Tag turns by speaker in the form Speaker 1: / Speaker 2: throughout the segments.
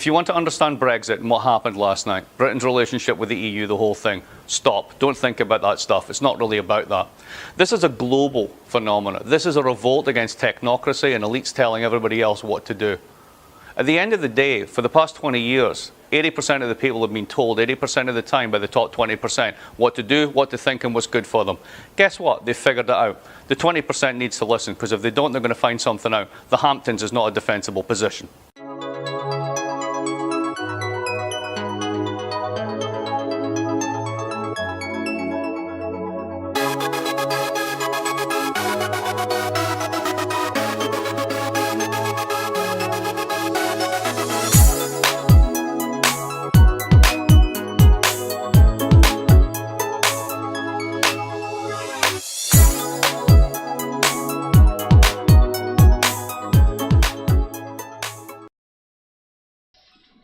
Speaker 1: If you want to understand Brexit and what happened last night, Britain's relationship with the EU, the whole thing, stop. Don't think about that stuff. It's not really about that. This is a global phenomenon. This is a revolt against technocracy and elites telling everybody else what to do. At the end of the day, for the past 20 years, 80% of the people have been told 80% of the time by the top 20% what to do, what to think, and what's good for them. Guess what? They've figured it out. The 20% needs to listen, because if they don't, they're going to find something out. The Hamptons is not a defensible position.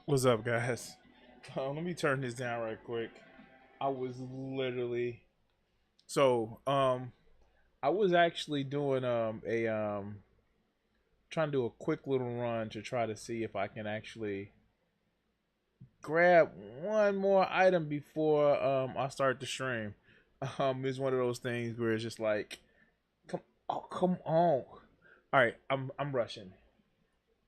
Speaker 2: What's up, guys? Let me turn this down right quick. I was literally I was actually doing trying to do a quick little run to try to see if I can actually grab one more item before I start the stream. It's one of those things where it's just like, come on. All right, I'm rushing,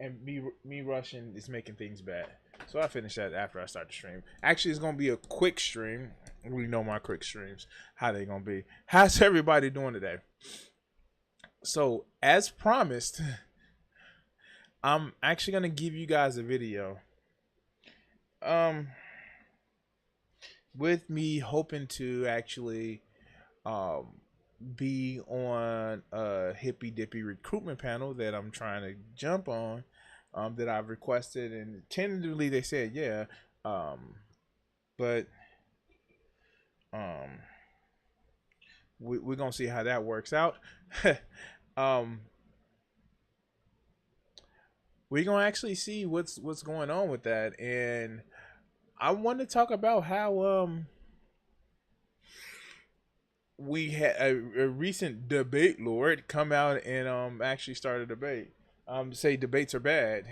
Speaker 2: and me rushing is making things bad. So I finish that after I start the stream. Actually, it's gonna be a quick stream. We know my quick streams, how they gonna be. How's everybody doing today? So as promised, I'm actually gonna give you guys a video. With me hoping to actually be on a hippy dippy recruitment panel that I'm trying to jump on. That I've requested, and tentatively they said yeah, but we're gonna see how that works out. We're gonna actually see what's going on with that, and I want to talk about how we had a recent debate lord come out and actually start a debate. Say debates are bad.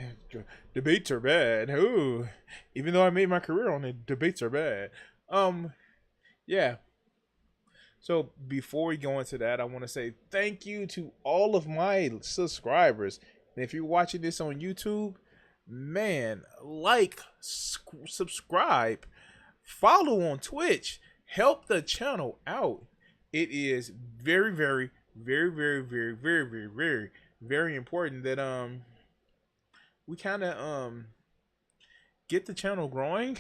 Speaker 2: Debates are bad. Ooh, even though I made my career on it, debates are bad. Yeah. So before we go into that, I want to say thank you to all of my subscribers. And if you're watching this on YouTube, man, like, subscribe, follow on Twitch, help the channel out. It is very, very, very, very, very, very, very, very, very important that we kind of get the channel growing,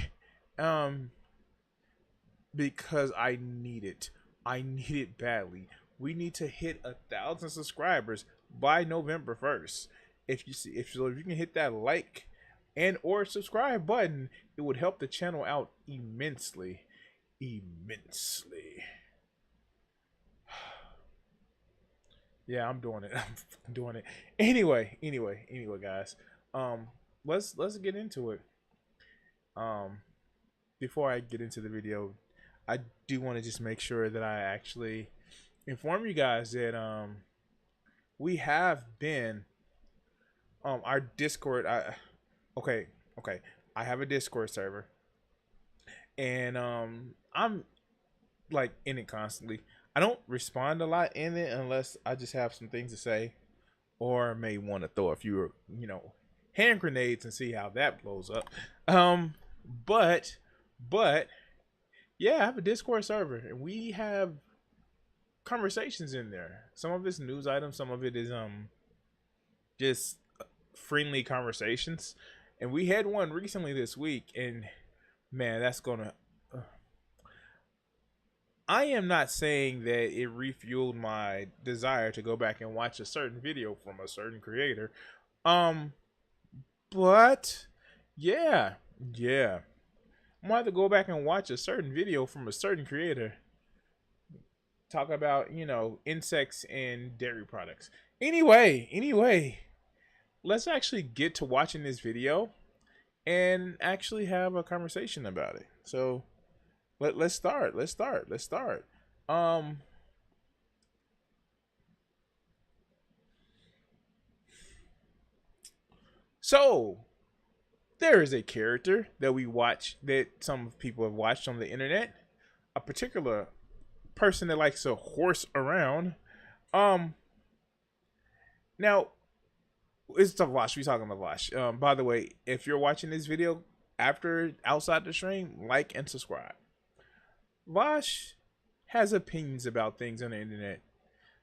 Speaker 2: because I need it. I need it badly. We need to hit 1,000 subscribers by November 1st. If you can hit that like and or subscribe button, it would help the channel out immensely. Yeah, I'm doing it. I'm doing it. Anyway, guys. Let's get into it. Before I get into the video, I do want to just make sure that I actually inform you guys that we have been our Discord. Okay. I have a Discord server, and I'm like in it constantly. I don't respond a lot in it unless I just have some things to say, or may want to throw a few, hand grenades and see how that blows up. But yeah, I have a Discord server, and we have conversations in there. Some of it's news items, some of it is just friendly conversations. And we had one recently this week, and man, that's gonna. I am not saying that it refueled my desire to go back and watch a certain video from a certain creator. But yeah. I'm gonna have to go back and watch a certain video from a certain creator. Talk about, insects and dairy products. Anyway, let's actually get to watching this video and actually have a conversation about it. So let's start. So there is a character that we watch, that some people have watched on the internet, a particular person that likes to horse around. Now it's the Vaush. We talking about Vaush. By the way, if you're watching this video after outside the stream, like and subscribe. Vaush has opinions about things on the internet.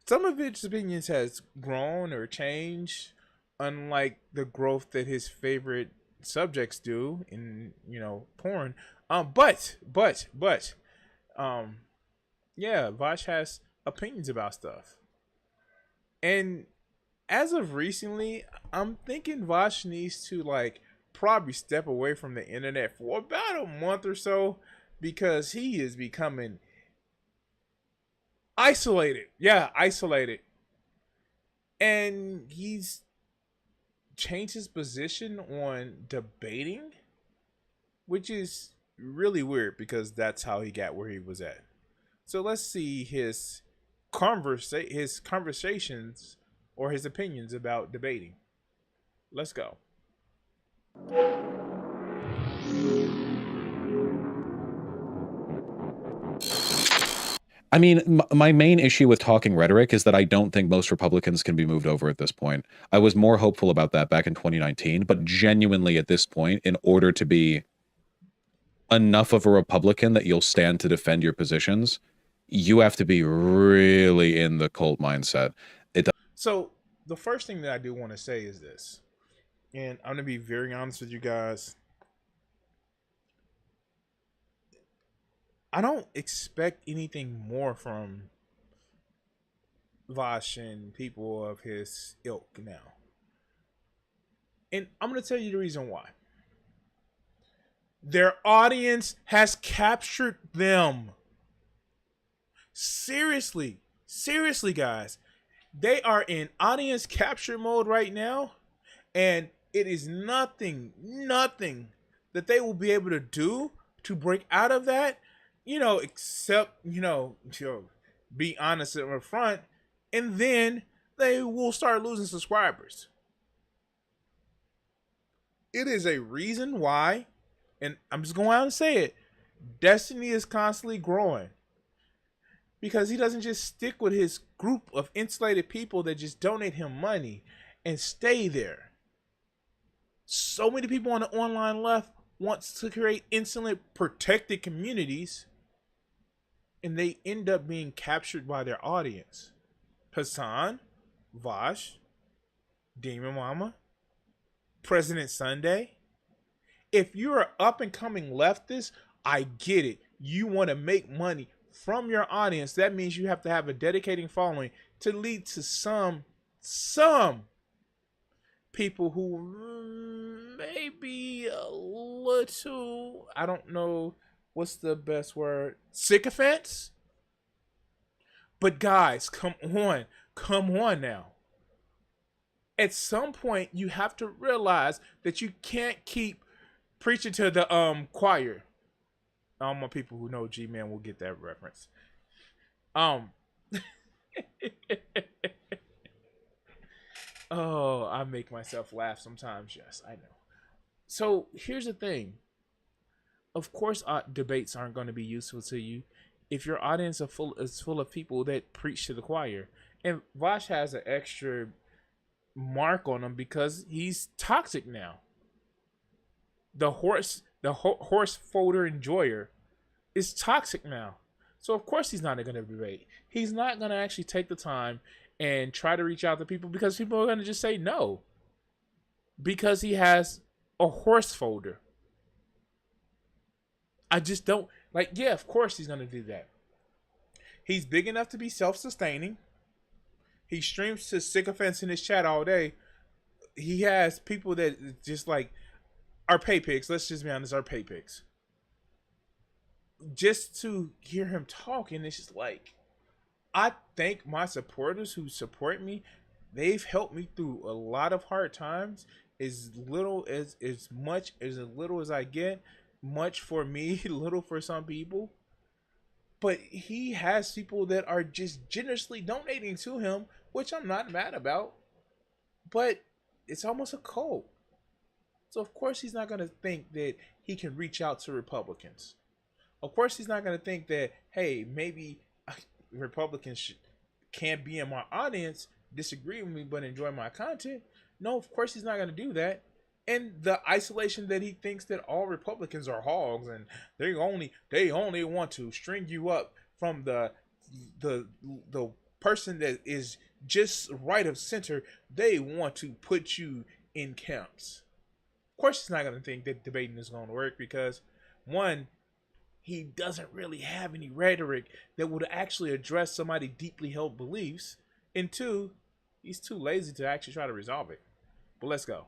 Speaker 2: Some of his opinions has grown or changed, unlike the growth that his favorite subjects do in, porn. Yeah, Vaush has opinions about stuff. And as of recently, I'm thinking Vaush needs to probably step away from the internet for about a month or so, because he is becoming isolated. Yeah, isolated. And he's changed his position on debating, which is really weird because that's how he got where he was at. So let's see his conversations or his opinions about debating. Let's go.
Speaker 3: I mean, my main issue with talking rhetoric is that I don't think most Republicans can be moved over at this point. I was more hopeful about that back in 2019, but genuinely at this point, in order to be enough of a Republican that you'll stand to defend your positions, you have to be really in the cult mindset.
Speaker 2: So the first thing that I do want to say is this, and I'm going to be very honest with you guys. I don't expect anything more from Vaush and people of his ilk now. And I'm going to tell you the reason why. Their audience has captured them. Seriously, guys. They are in audience capture mode right now. And it is nothing that they will be able to do to break out of that. Except, be honest up front, and then they will start losing subscribers. It is a reason why, and I'm just going out and say it, Destiny is constantly growing. Because he doesn't just stick with his group of insulated people that just donate him money and stay there. So many people on the online left wants to create instantly protected communities, and they end up being captured by their audience. Hassan, Vaush, Demon Mama, President Sunday. If you're an up and coming leftist, I get it. You want to make money from your audience. That means you have to have a dedicating following to lead to some people who may be a little, I don't know what's the best word, sycophants. But guys, come on now. At some point, you have to realize that you can't keep preaching to the choir. All my people who know G-Man will get that reference. Oh, I make myself laugh sometimes. Yes, I know. So here's the thing. Of course, debates aren't going to be useful to you if your audience is full of people that preach to the choir. And Vaush has an extra mark on him because he's toxic now. The horse folder enjoyer is toxic now. So of course he's not going to debate. He's not going to actually take the time and try to reach out to people because people are going to just say no. Because he has a horse folder. I just don't yeah, of course he's going to do that. He's big enough to be self-sustaining. He streams to sycophants in his chat all day. He has people that just are pay pigs. Let's just be honest, are pay pigs. Just to hear him talking, it's just I thank my supporters who support me. They've helped me through a lot of hard times. As little as little as I get, much for me, little for some people. But he has people that are just generously donating to him, which I'm not mad about. But it's almost a cult. So of course he's not going to think that he can reach out to Republicans. Of course he's not going to think that, hey, maybe Republicans can't be in my audience, disagree with me, but enjoy my content. No, of course he's not going to do that. And the isolation that he thinks that all Republicans are hogs and they only want to string you up from the person that is just right of center. They want to put you in camps. Of course he's not going to think that debating is going to work because, one, he doesn't really have any rhetoric that would actually address somebody's deeply held beliefs. And two, he's too lazy to actually try to resolve it. But let's go.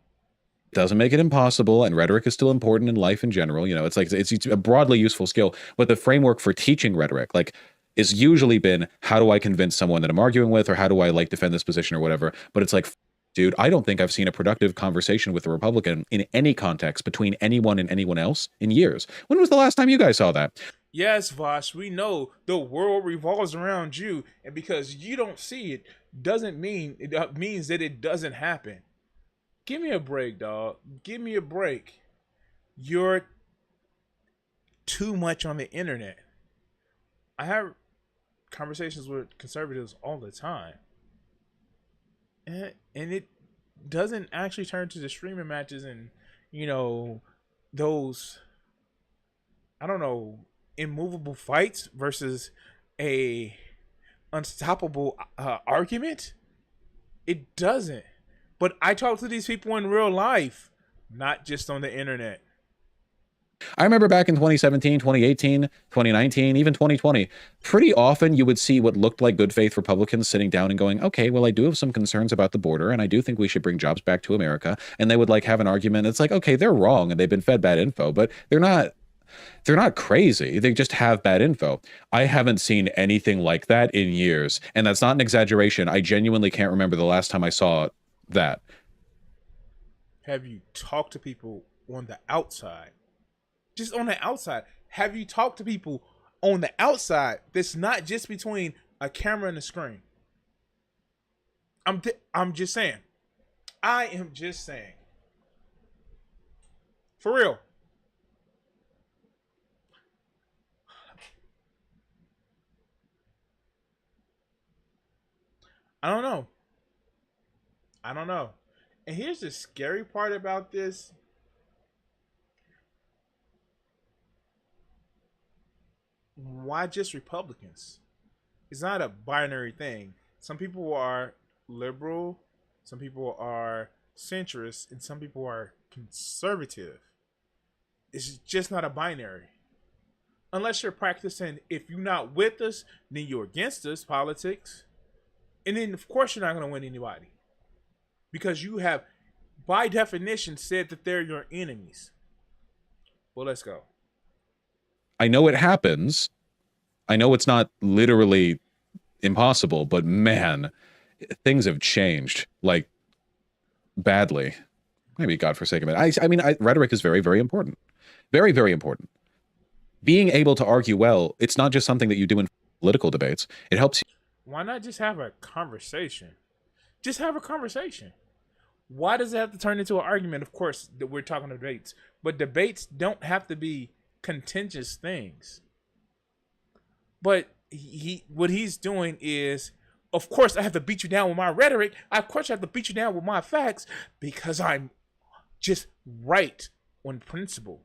Speaker 3: Doesn't make it impossible, and rhetoric is still important in life in general. You know, it's like it's a broadly useful skill, but the framework for teaching rhetoric, like, is usually been, how do I convince someone that I'm arguing with, or how do I like defend this position or whatever. But it's like, dude, I don't think I've seen a productive conversation with a Republican in any context between anyone and anyone else in years. When was the last time you guys saw that?
Speaker 2: Yes, Vaush, we know the world revolves around you, and because you don't see it, doesn't mean it means that it doesn't happen. Give me a break, dog. Give me a break. You're too much on the internet. I have conversations with conservatives all the time. And it doesn't actually turn to the streaming matches and, you know, those, I don't know, immovable fights versus a unstoppable argument. It doesn't. But I talk to these people in real life, not just on the internet.
Speaker 3: I remember back in 2017, 2018, 2019, even 2020, pretty often you would see what looked like good faith Republicans sitting down and going, okay, well, I do have some concerns about the border, and I do think we should bring jobs back to America. And they would like have an argument. It's like, okay, they're wrong and they've been fed bad info, but they're not crazy. They just have bad info. I haven't seen anything like that in years. And that's not an exaggeration. I genuinely can't remember the last time I saw that.
Speaker 2: Have you talked to people on the outside? Just on the outside. Have you talked to people on the outside that's not just between a camera and a screen? I'm just saying. I am just saying. For real. I don't know. And here's the scary part about this. Why just Republicans? It's not a binary thing. Some people are liberal, some people are centrist, and some people are conservative. It's just not a binary. Unless you're practicing, if you're not with us, then you're against us politics. And then, of course, you're not going to win anybody. Because you have, by definition, said that they're your enemies. Well, let's go.
Speaker 3: I know it happens. I know it's not literally impossible, but man, things have changed, like, badly. Maybe godforsaken. I mean, rhetoric is very, very important. Very, very important. Being able to argue well, it's not just something that you do in political debates. It helps you.
Speaker 2: Why not just have a conversation? Just have a conversation. Why does it have to turn into an argument? Of course, we're talking debates, but debates don't have to be contentious things. But what he's doing is, of course, I have to beat you down with my rhetoric. Of course, I have to beat you down with my facts because I'm just right on principle.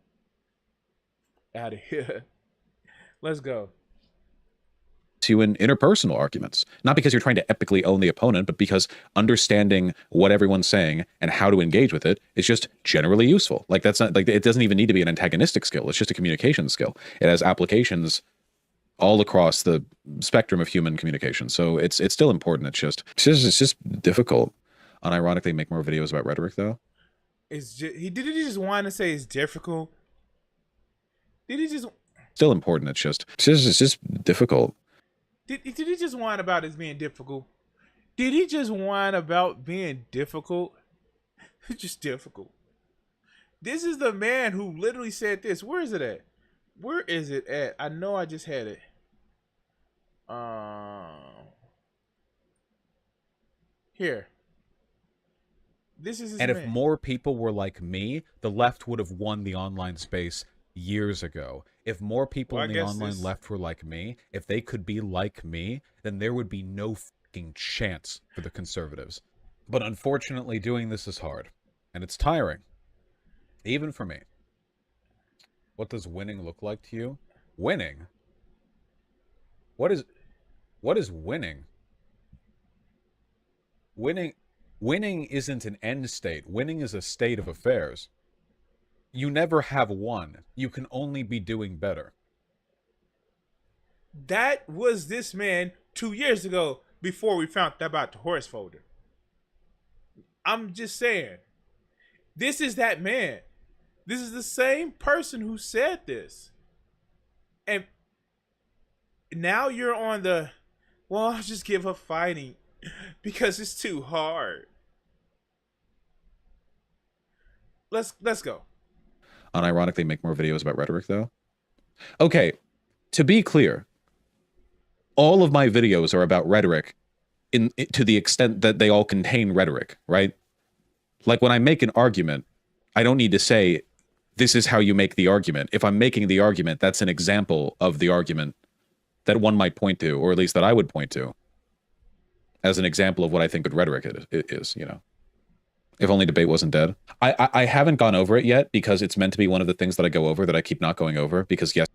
Speaker 2: Out of here. Let's go.
Speaker 3: You in interpersonal arguments, not because you're trying to epically own the opponent, but because understanding what everyone's saying and how to engage with it is just generally useful. Like, that's not like, it doesn't even need to be an antagonistic skill. It's just a communication skill. It has applications all across the spectrum of human communication. So it's still important. It's just difficult. Unironically, make more videos about rhetoric though.
Speaker 2: He just want to say it's difficult. Did he just
Speaker 3: still important? It's just difficult.
Speaker 2: Did he just whine about it being difficult? Did he just whine about being difficult? It's just difficult. This is the man who literally said this. Where is it at? Where is it at? I know I just had it. Here. This is his
Speaker 3: And
Speaker 2: man.
Speaker 3: if more people were like me, the left would have won the online space years ago. If more people in the online left were like me, if they could be like me, then there would be no fucking chance for the conservatives. But unfortunately, doing this is hard. And it's tiring. Even for me. What does winning look like to you? Winning? What is winning? Winning isn't an end state. Winning is a state of affairs. You never have won. You can only be doing better.
Speaker 2: That was this man 2 years ago before we found out about the horse folder. I'm just saying. This is that man. This is the same person who said this. And now you're on the, well, I'll just give up fighting because it's too hard. Let's go.
Speaker 3: Unironically make more videos about rhetoric, though. Okay, to be clear, all of my videos are about rhetoric to the extent that they all contain rhetoric, right? Like when I make an argument, I don't need to say, this is how you make the argument. If I'm making the argument, that's an example of the argument that one might point to, or at least that I would point to, as an example of what I think good rhetoric is, you know. If only debate wasn't dead. I haven't gone over it yet because it's meant to be one of the things that I go over that I keep not going over because, yes.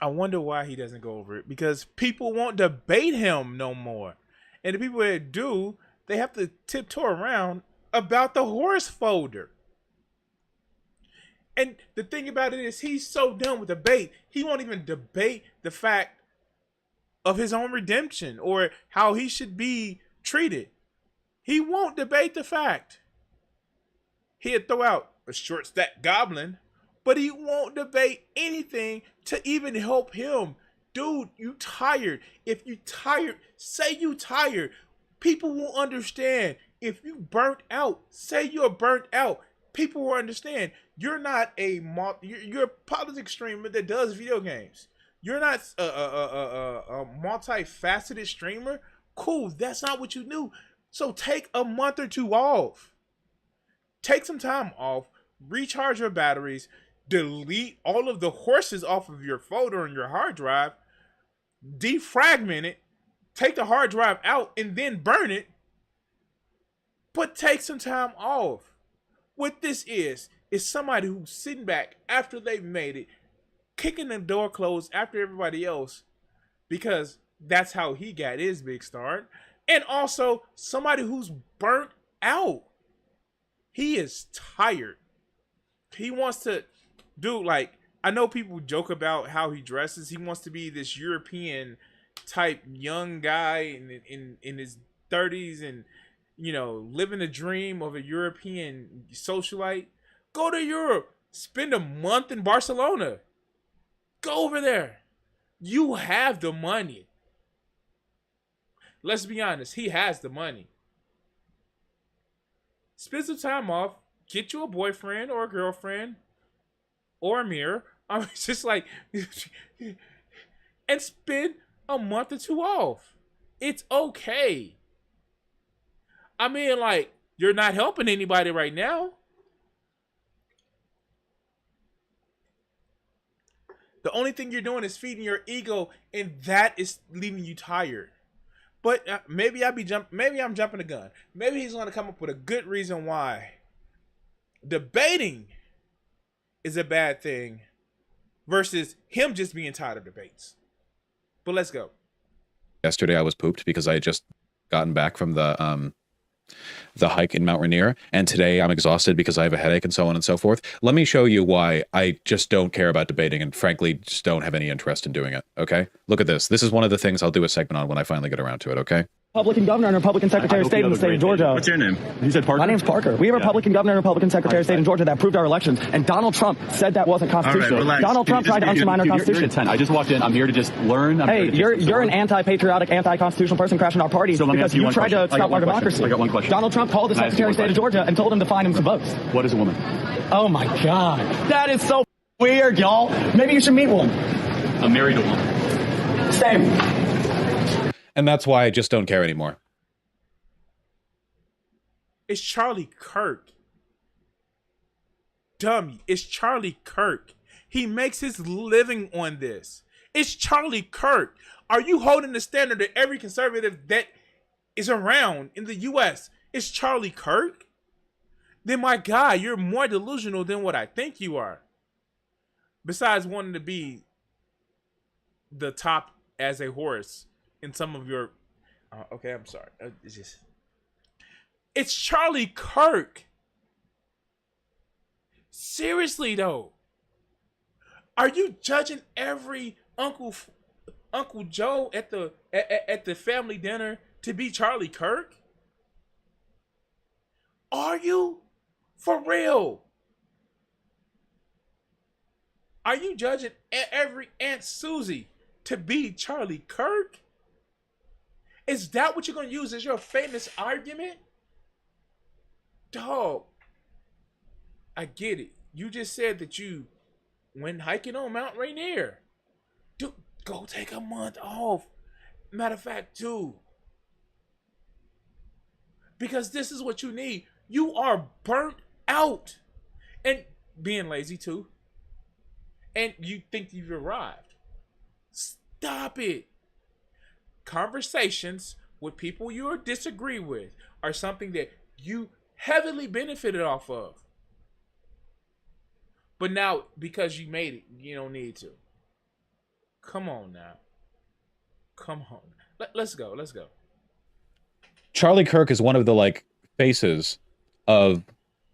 Speaker 2: I wonder why he doesn't go over it. Because people won't debate him no more. And the people that do, they have to tiptoe around about the horse folder. And the thing about it is he's so done with debate, he won't even debate the fact of his own redemption or how he should be treated. He won't debate the fact. He'll throw out a short stack goblin, but he won't debate anything to even help him. Dude, you tired. If you tired, say you tired. People will understand. If you burnt out, say you're burnt out. People will understand. You're not you're a politics streamer that does video games. You're not a multifaceted streamer. Cool, that's not what you do. So take a month or two off. Take some time off. Recharge your batteries. Delete all of the horses off of your folder and your hard drive. Defragment it. Take the hard drive out and then burn it. But take some time off. What this is somebody who's sitting back after they've made it, kicking the door closed after everybody else, because that's how he got his big start. And also somebody who's burnt out. He is tired. He wants to do, like, I know people joke about how he dresses. He wants to be this European type young guy in his 30s and, you know, living the dream of a European socialite. Go to Europe. Spend a month in Barcelona. Go over there. You have the money. Let's be honest. He has the money. Spend some time off. Get you a boyfriend or a girlfriend or a mirror. I mean, it's just like, and spend a month or two off. It's okay. I mean, like, you're not helping anybody right now. The only thing you're doing is feeding your ego, and that is leaving you tired. But maybe I'm jumping the gun. Maybe he's going to come up with a good reason why debating is a bad thing versus him just being tired of debates. But let's go.
Speaker 3: Yesterday I was pooped because I had just gotten back from the hike in Mount Rainier, and today I'm exhausted because I have a headache and so on and so forth. Let me show you why I just don't care about debating and frankly just don't have any interest in doing it, okay? Look at this. This is one of the things I'll do a segment on when I finally get around to it, okay?
Speaker 4: Republican governor and Republican secretary of state in the state of Georgia.
Speaker 5: What's your name? You said Parker?
Speaker 4: My name's Parker. We have a Republican governor and Republican secretary of state in Georgia that proved our elections, and Donald Trump said that wasn't constitutional.
Speaker 5: Right,
Speaker 4: Donald Trump tried to undermine our Constitution.
Speaker 5: You're 10. I just walked in. I'm here to just learn.
Speaker 4: Hey, you're an anti-patriotic, anti-constitutional person crashing our party because you tried to stop our democracy.
Speaker 5: I got one question.
Speaker 4: Donald Trump called the secretary of state of Georgia and told him to find him some votes.
Speaker 5: What is a woman?
Speaker 4: Oh my God. That is so weird, y'all. Maybe you should meet one.
Speaker 5: I'm married to one.
Speaker 4: Same.
Speaker 3: And that's why I just don't care anymore.
Speaker 2: It's Charlie Kirk. Dummy. It's Charlie Kirk. He makes his living on this. It's Charlie Kirk. Are you holding the standard that every conservative that is around in the U.S. is Charlie Kirk? Then my guy, you're more delusional than what I think you are. Besides wanting to be the top as a horse in some of your... okay, I'm sorry. It's Charlie Kirk. Seriously, though. Are you judging every Uncle Joe at the family dinner to be Charlie Kirk? Are you? For real? Are you judging every Aunt Susie to be Charlie Kirk? Is that what you're going to use as your famous argument? Dog, I get it. You just said that you went hiking on Mount Rainier. Dude, go take a month off. Matter of fact, too. Because this is what you need. You are burnt out. And being lazy, too. And you think you've arrived. Stop it. Conversations with people you disagree with are something that you heavily benefited off of. But now, because you made it, you don't need to. Come on now. Come on. Let's go. Let's go.
Speaker 3: Charlie Kirk is one of the faces of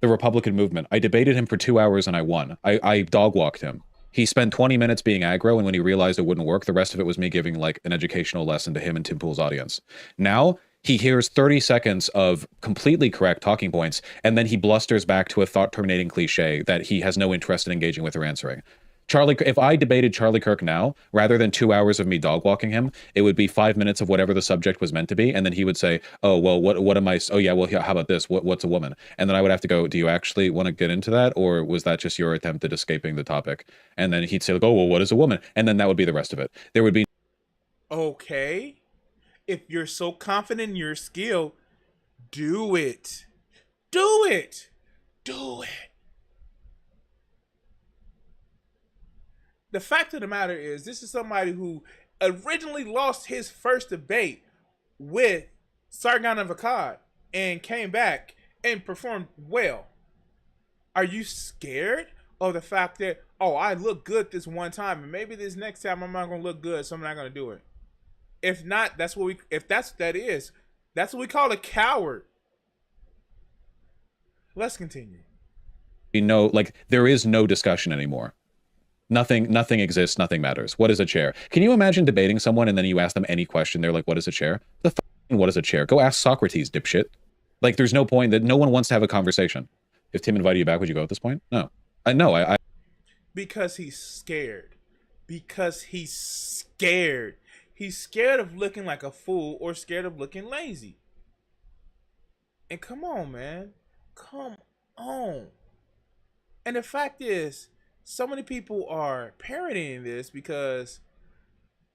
Speaker 3: the Republican movement. I debated him for 2 hours and I won. I dog walked him. He spent 20 minutes being aggro, and when he realized it wouldn't work, the rest of it was me giving an educational lesson to him and Tim Pool's audience. Now he hears 30 seconds of completely correct talking points, and then he blusters back to a thought-terminating cliche that he has no interest in engaging with or answering. If I debated Charlie Kirk now, rather than 2 hours of me dog walking him, it would be 5 minutes of whatever the subject was meant to be, and then he would say, "Oh well, what am I? Oh yeah, well how about this? What's a woman?" And then I would have to go, "Do you actually want to get into that, or was that just your attempt at escaping the topic?" And then he'd say, "Oh well, what is a woman?" And then that would be the rest of it. There would be
Speaker 2: okay. If you're so confident in your skill, do it. Do it. Do it. The fact of the matter is, this is somebody who originally lost his first debate with Sargon of Akkad and came back and performed well. Are you scared of the fact that, oh, I look good this one time, and maybe this next time I'm not gonna look good, so I'm not gonna do it? If not, that's what we call a coward. Let's continue.
Speaker 3: There is no discussion anymore. Nothing exists, nothing matters. What is a chair? Can you imagine debating someone and then you ask them any question, they're like, what is a chair? What is a chair? Go ask Socrates, dipshit. There's no point, that no one wants to have a conversation. If Tim invited you back, would you go at this point? No. I
Speaker 2: Because he's scared. Because he's scared. He's scared of looking like a fool or scared of looking lazy. And come on, man. Come on. And the fact is, so many people are parodying this because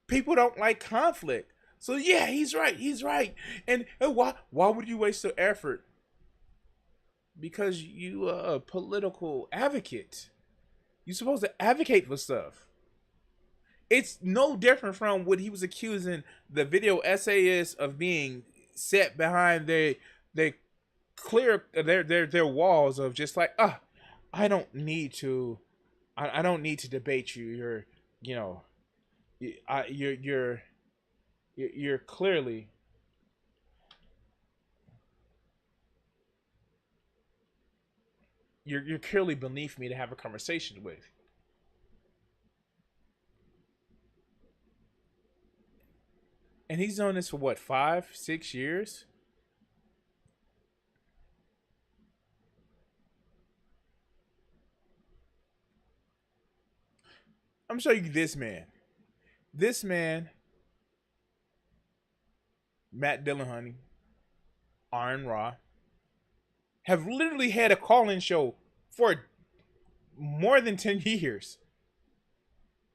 Speaker 2: people don't like conflict. So yeah, he's right. He's right. And why would you waste the effort? Because you are a political advocate. You're supposed to advocate for stuff. It's no different from what he was accusing the video essayists of being set behind their walls of just I don't need to debate you. You're clearly you're clearly beneath me to have a conversation with. And he's done this for what, 5-6 years? I'm gonna show you this man. This man, Matt Dillahunty, Iron Raw, have literally had a call-in show for more than 10 years.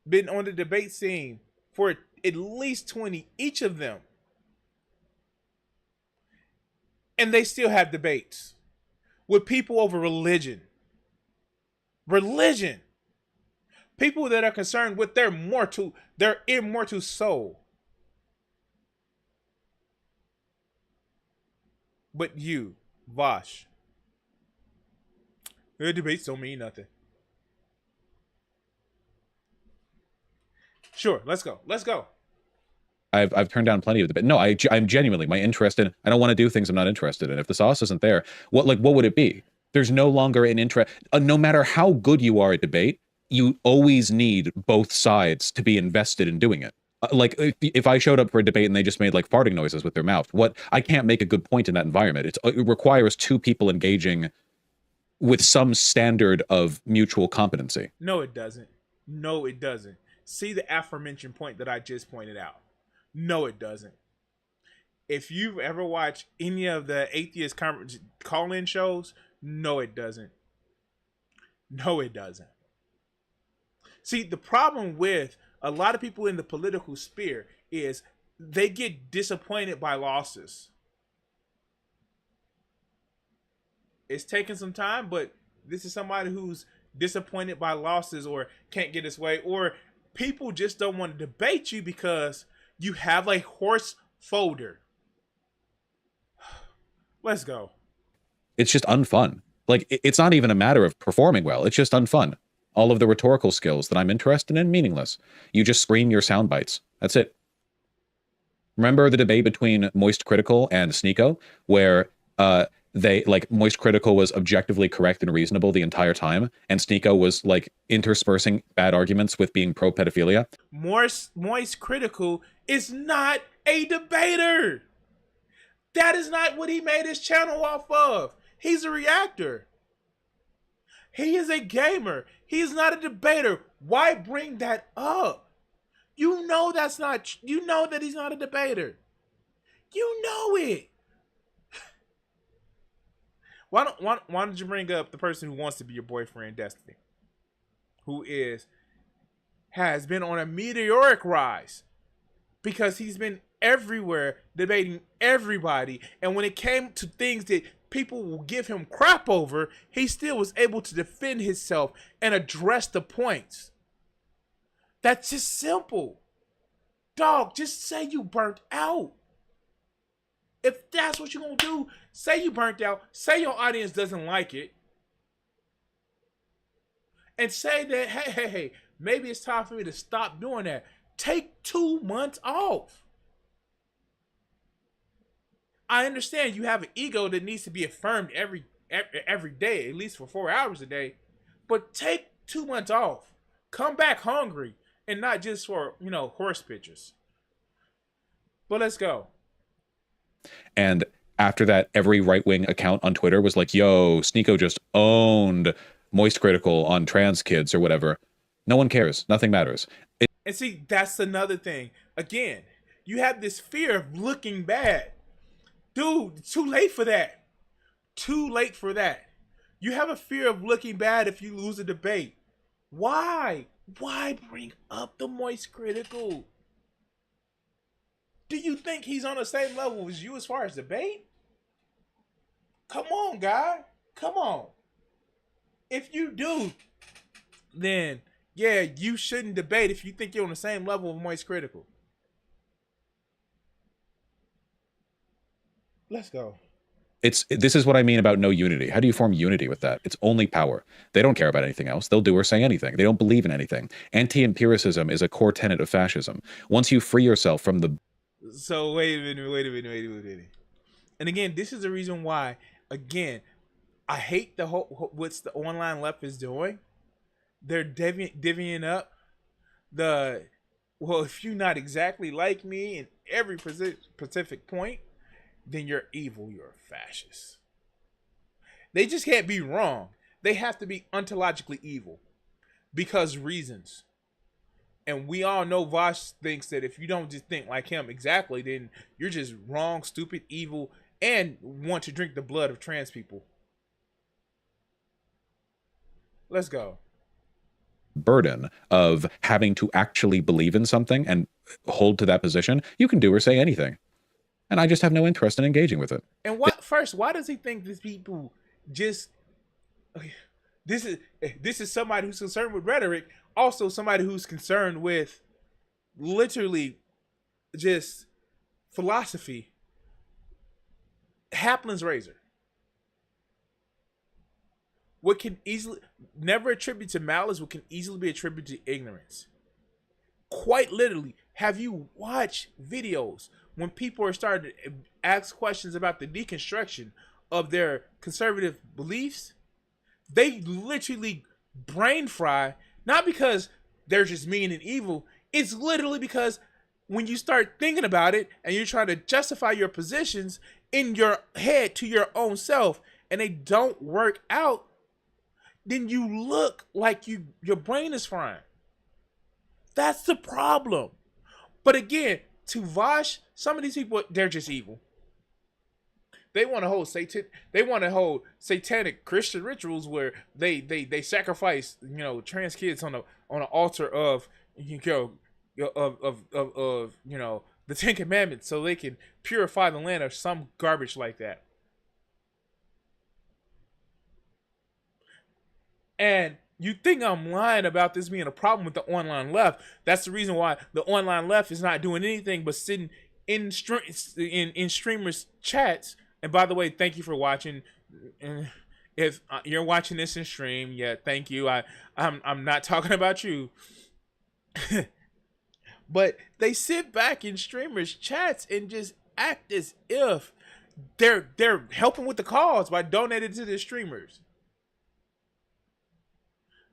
Speaker 2: Been on the debate scene for at least 20, each of them. And they still have debates with people over religion. Religion. People that are concerned with their immortal soul. But you, Vaush, their debates don't mean nothing. Sure, let's go.
Speaker 3: I've turned down plenty of the, but no, I'm genuinely, my interest in, I don't want to do things I'm not interested in. If the sauce isn't there, what would it be? There's no longer an interest. No matter how good you are at debate, you always need both sides to be invested in doing it. Like if I showed up for a debate and they just made like farting noises with their mouth, I can't make a good point in that environment. It requires two people engaging with some standard of mutual competency.
Speaker 2: No, it doesn't. No, it doesn't. See the aforementioned point that I just pointed out. No, it doesn't. If you've ever watched any of the atheist call-in shows, no, it doesn't. No, it doesn't. See, the problem with a lot of people in the political sphere is they get disappointed by losses. It's taking some time, but this is somebody who's disappointed by losses or can't get his way, or people just don't want to debate you because you have a horse folder. Let's go.
Speaker 3: It's just unfun. Like, it's not even a matter of performing well. It's just unfun. All of the rhetorical skills that I'm interested in, meaningless. You just scream your sound bites. That's it. Remember the debate between Moist Critical and Sneeko, where Moist Critical was objectively correct and reasonable the entire time, and Sneeko was like interspersing bad arguments with being pro-pedophilia?
Speaker 2: Moist Critical is not a debater. That is not what he made his channel off of. He's a reactor. He is a gamer. He is not a debater. Why bring that up? You know that's not. You know that he's not a debater. You know it. Why don't you bring up the person who wants to be your boyfriend, Destiny, who has been on a meteoric rise because he's been everywhere debating everybody, and when it came to things that people will give him crap over, he still was able to defend himself and address the points. That's just simple. Dog, just say you burnt out. If that's what you're going to do, say you burnt out, say your audience doesn't like it, and say that, hey, maybe it's time for me to stop doing that. Take 2 months off. I understand you have an ego that needs to be affirmed every day, at least for 4 hours a day, but take 2 months off. Come back hungry and not just for, horse pictures. But let's go.
Speaker 3: And after that, every right-wing account on Twitter was like, yo, Sneeko just owned Moist Critical on trans kids or whatever. No one cares. Nothing matters.
Speaker 2: And see, that's another thing. Again, you have this fear of looking bad. Dude, too late for that. Too late for that. You have a fear of looking bad if you lose a debate. Why? Why bring up the Moist Critical? Do you think he's on the same level as you as far as debate? Come on, guy. Come on. If you do, then yeah, you shouldn't debate if you think you're on the same level of Moist Critical. Let's go.
Speaker 3: This is what I mean about no unity. How do you form unity with that? It's only power. They don't care about anything else. They'll do or say anything. They don't believe in anything. Anti-empiricism is a core tenet of fascism. Once you free yourself from the...
Speaker 2: So wait a minute. And again, this is the reason why, again, I hate the whole what's the online left is doing. They're divvying up if you're not exactly like me in every specific point, then you're evil, you're a fascist. They just can't be wrong. They have to be ontologically evil because reasons. And we all know Vaush thinks that if you don't just think like him exactly, then you're just wrong, stupid, evil, and want to drink the blood of trans people. Let's go.
Speaker 3: Burden of having to actually believe in something and hold to that position, you can do or say anything. And I just have no interest in engaging with it.
Speaker 2: And what First, why does he think these people just? Okay, this is somebody who's concerned with rhetoric. Also, somebody who's concerned with literally just philosophy. Haplin's razor. What can easily never attribute to malice, what can easily be attributed to ignorance. Quite literally, have you watched videos when people are starting to ask questions about the deconstruction of their conservative beliefs? They literally brain fry, not because they're just mean and evil. It's literally because when you start thinking about it and you're trying to justify your positions in your head to your own self and they don't work out, then you look like your brain is frying. That's the problem. But again, to Vaush, some of these people, they're just evil. They want to hold satanic Christian rituals where they sacrifice, trans kids on an altar of the Ten Commandments so they can purify the land or some garbage like that. And you think I'm lying about this being a problem with the online left. That's the reason why the online left is not doing anything but sitting in streamers' chats. And by the way, thank you for watching. If you're watching this in stream, yeah, thank you. I'm not talking about you. But they sit back in streamers' chats and just act as if they're helping with the cause by donating to the streamers.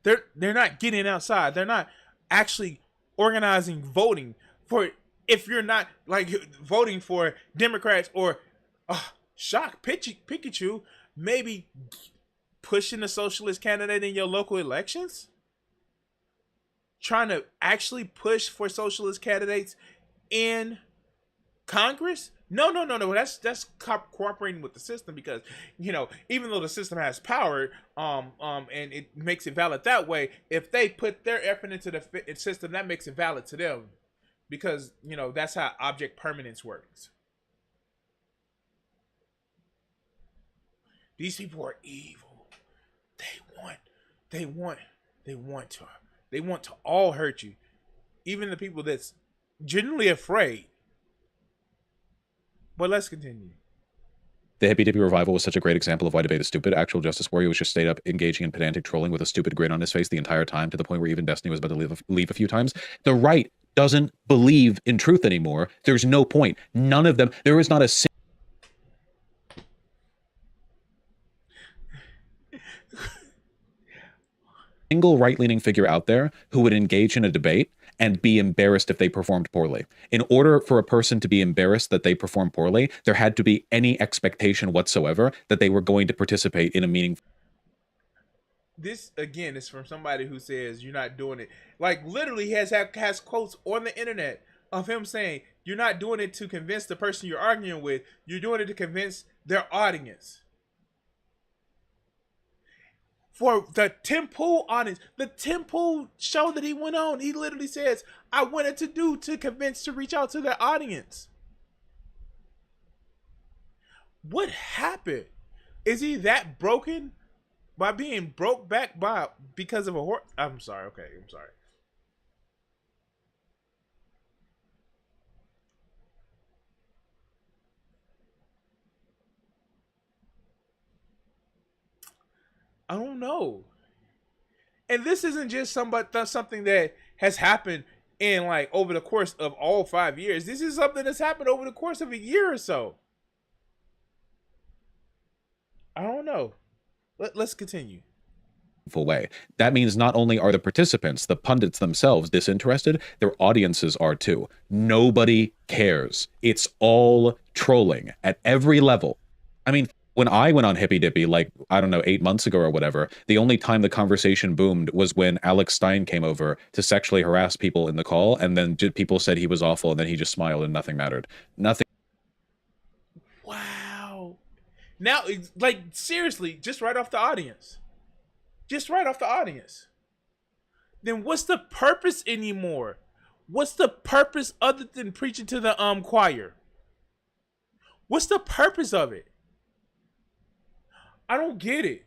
Speaker 2: They're not getting outside. They're not actually organizing voting for, if you're not like voting for Democrats or shock Pikachu, maybe pushing a socialist candidate in your local elections. Trying to actually push for socialist candidates in Congress. No. That's cooperating with the system because, even though the system has power, and it makes it valid that way, if they put their effort into the system, that makes it valid to them because, that's how object permanence works. These people are evil. They want to all hurt you. Even the people that's genuinely afraid. But let's continue.
Speaker 3: The Hippy Dippy revival was such a great example of why debate is stupid. Actual Justice Warrior was just stayed up engaging in pedantic trolling with a stupid grin on his face the entire time, to the point where even Destiny was about to leave a few times. The right doesn't believe in truth anymore. There's no point. None of them. There is not a single right-leaning figure out there who would engage in a debate and be embarrassed if they performed poorly. In order for a person to be embarrassed that they perform poorly, there had to be any expectation whatsoever that they were going to participate in a meaningful.
Speaker 2: This again is from somebody who says you're not doing it. Like literally has quotes on the internet of him saying you're not doing it to convince the person you're arguing with. You're doing it to convince their audience. For the Tim Pool audience, the Tim Pool show that he went on, he literally says, I wanted to convince to reach out to their audience. What happened? Is he that broken by being broke back because of a horse? I'm sorry. Okay, I'm sorry. I don't know. And this isn't just something that has happened in like over the course of all 5 years. This is something that's happened over the course of a year or so. I don't know. Let's continue.
Speaker 3: Full way. That means not only are the participants, the pundits themselves, disinterested, their audiences are too. Nobody cares. It's all trolling at every level. I mean, when I went on Hippy Dippy, 8 months ago or whatever, the only time the conversation boomed was when Alex Stein came over to sexually harass people in the call, and then people said he was awful, and then he just smiled and nothing mattered. Nothing.
Speaker 2: Wow. Now, seriously, just right off the audience. Then what's the purpose anymore? What's the purpose other than preaching to the choir? What's the purpose of it? I don't get it.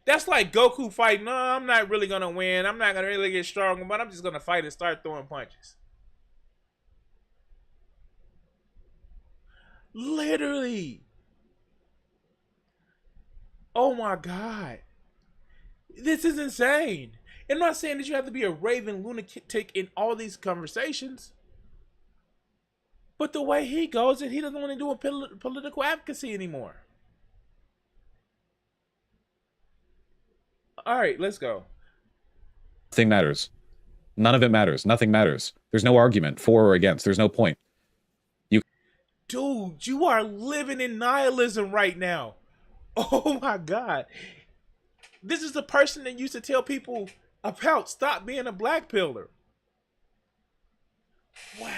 Speaker 2: That's like Goku fighting. No, I'm not really gonna win. I'm not gonna really get strong, but I'm just gonna fight and start throwing punches. Literally. Oh my God. This is insane. I'm not saying that you have to be a raving lunatic in all these conversations. But the way he goes, and he doesn't want to do a political advocacy anymore. All right, let's go.
Speaker 3: Nothing matters. None of it matters. Nothing matters. There's no argument for or against. There's no point.
Speaker 2: Dude, you are living in nihilism right now. Oh my God. This is the person that used to tell people about stop being a black pillar. Wow.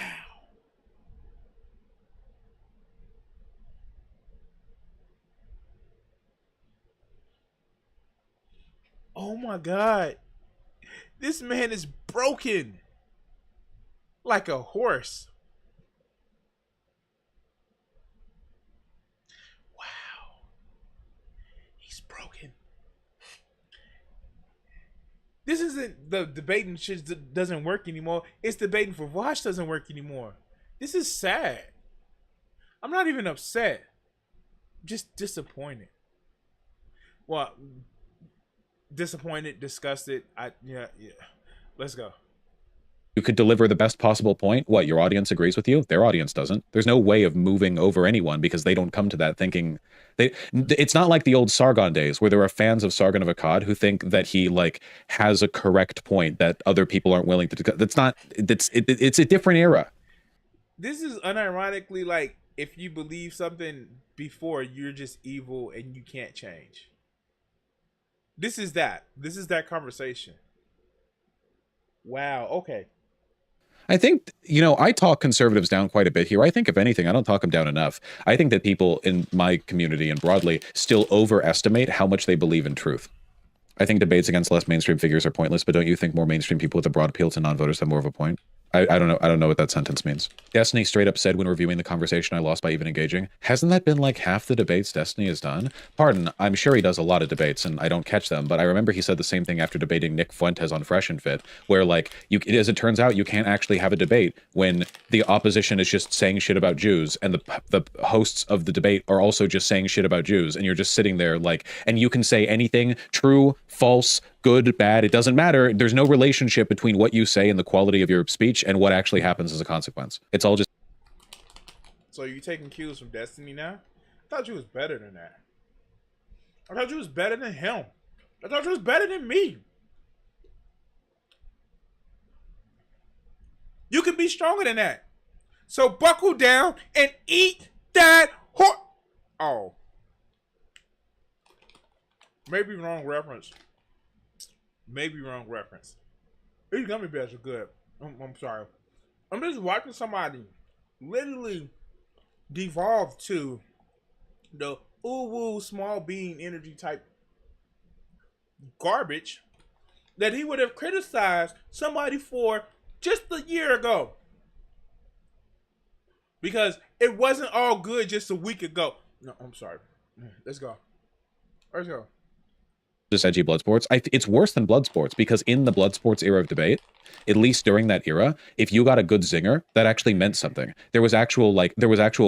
Speaker 2: Oh my God. This man is broken. Like a horse. Wow. He's broken. This isn't the debating shit doesn't work anymore. It's debating for Vaush doesn't work anymore. This is sad. I'm not even upset. I'm just disappointed. Well, disappointed, disgusted. Yeah. Let's go.
Speaker 3: You could deliver the best possible point. What, your audience agrees with you? Their audience doesn't. There's no way of moving over anyone because they don't come to that thinking. It's not like the old Sargon days where there are fans of Sargon of Akkad who think that he like has a correct point that other people aren't willing to. That's not. It's a different era.
Speaker 2: This is unironically like if you believe something before, you're just evil and you can't change. This is that. This is that conversation. Wow. Okay.
Speaker 3: I think, I talk conservatives down quite a bit here. I think, if anything, I don't talk them down enough. I think that people in my community and broadly still overestimate how much they believe in truth. I think debates against less mainstream figures are pointless, but don't you think more mainstream people with a broad appeal to non-voters have more of a point? I don't know. I don't know what that sentence means. Destiny straight up said when reviewing the conversation I lost by even engaging. Hasn't that been like half the debates Destiny has done? Pardon, I'm sure he does a lot of debates and I don't catch them, but I remember he said the same thing after debating Nick Fuentes on Fresh and Fit, where like, as it turns out, you can't actually have a debate when the opposition is just saying shit about Jews and the hosts of the debate are also just saying shit about Jews, and you're just sitting there like, and you can say anything, true, false, good, bad, it doesn't matter. There's no relationship between what you say and the quality of your speech and what actually happens as a consequence. It's all just...
Speaker 2: So you taking cues from Destiny now? I thought you was better than that. I thought you was better than him. I thought you was better than me. You can be stronger than that. So buckle down and eat that horse. Oh. Maybe wrong reference. Maybe wrong reference. These gummy bears are good. I'm sorry. I'm just watching somebody literally devolve to the ooh-woo small bean energy type garbage that he would have criticized somebody for just a year ago. Because it wasn't all good just a week ago. No, I'm sorry. Let's go. Let's go.
Speaker 3: Just edgy blood sports. It's worse than blood sports because in the blood sports era of debate, at least during that era, if you got a good zinger, that actually meant something. There was actual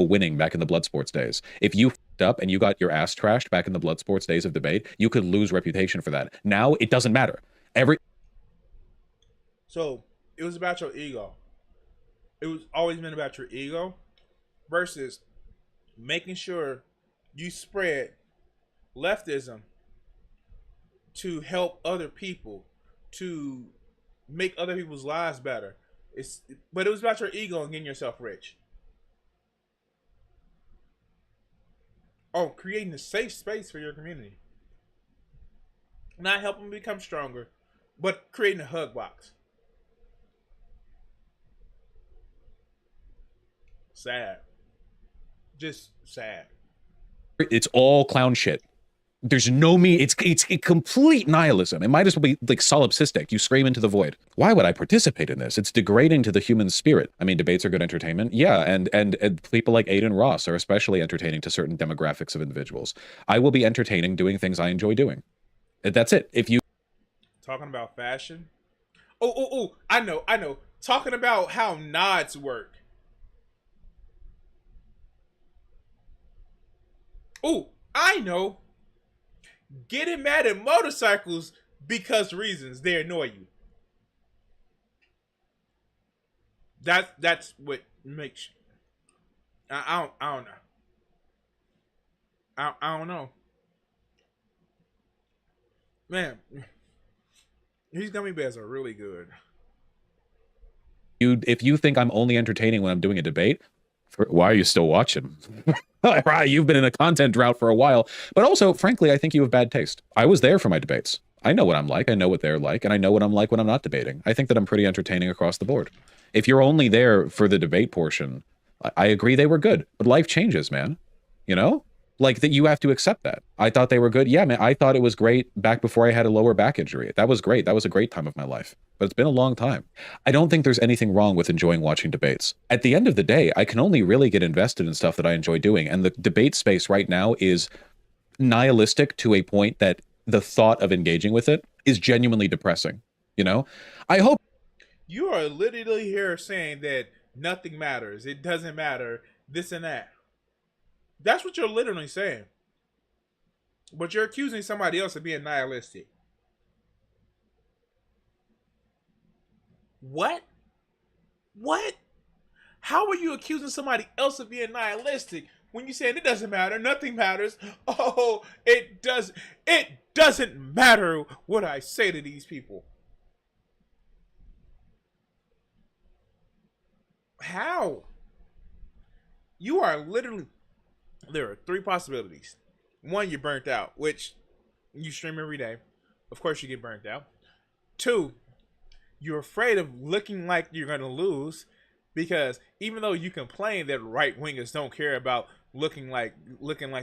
Speaker 3: winning back in the blood sports days. If you f***ed up and you got your ass trashed back in the blood sports days of debate, you could lose reputation for that. Now it doesn't matter.
Speaker 2: So it was about your ego. It was always been about your ego versus making sure you spread leftism to help other people, to make other people's lives better. But it was about your ego and getting yourself rich. Oh, creating a safe space for your community. Not helping them become stronger, but creating a hug box. Sad. Just sad.
Speaker 3: It's all clown shit. There's no me. It's a complete nihilism. It might as well be like solipsistic. You scream into the void. Why would I participate in this? It's degrading to the human spirit. I mean, debates are good entertainment. Yeah, and people like Aiden Ross are especially entertaining to certain demographics of individuals. I will be entertaining doing things I enjoy doing. That's it. If you
Speaker 2: Talking about fashion. Oh, I know. Talking about how nods work. Oh, I know. Getting mad at motorcycles because reasons they annoy you. That's what makes. I don't know. I don't know. Man, these gummy bears are really good.
Speaker 3: if you think I'm only entertaining when I'm doing a debate, why are you still watching? Right, you've been in a content drought for a while. But also, frankly, I think you have bad taste. I was there for my debates. I know what I'm like. I know what they're like. And I know what I'm like when I'm not debating. I think that I'm pretty entertaining across the board. If you're only there for the debate portion, I agree they were good. But life changes, man. You know? Like, that you have to accept that. I thought they were good. Yeah, man, I thought it was great back before I had a lower back injury. That was great. That was a great time of my life. But it's been a long time. I don't think there's anything wrong with enjoying watching debates. At the end of the day, I can only really get invested in stuff that I enjoy doing. And the debate space right now is nihilistic to a point that the thought of engaging with it is genuinely depressing. You know? I hope
Speaker 2: You are literally here saying that nothing matters. It doesn't matter. This and that. That's what you're literally saying. But you're accusing somebody else of being nihilistic. What? What? How are you accusing somebody else of being nihilistic when you're saying it doesn't matter, nothing matters? Oh, it doesn't matter what I say to these people. How? You are literally... There are three possibilities. One, you're burnt out, which you stream every day. Of course you get burnt out. Two, you're afraid of looking like you're going to lose, because even though you complain that right wingers don't care about looking like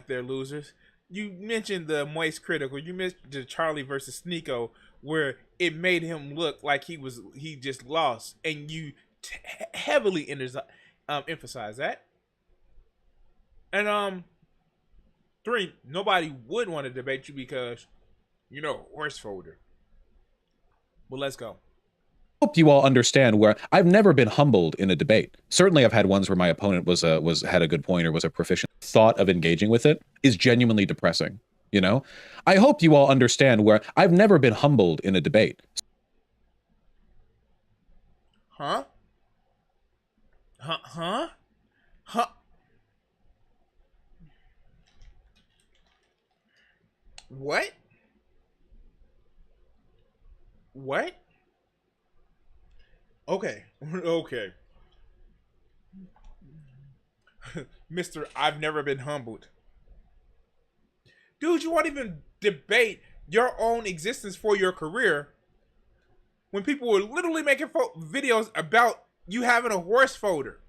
Speaker 2: they're losers, you mentioned the Moist Critical, you mentioned the Charlie versus Sneeko, where it made him look like he just lost, and you heavily emphasize that. And three, nobody would want to debate you because, horse folder. Well, let's go.
Speaker 3: Hope you all understand where I've never been humbled in a debate. Certainly I've had ones where my opponent had a good point or was a proficient. Thought of engaging with it is genuinely depressing. You know? I hope you all understand where I've never been humbled in a debate.
Speaker 2: Huh? What? Okay. Mr. I've never been humbled. Dude, you won't even debate your own existence for your career when people were literally making videos about you having a horse folder.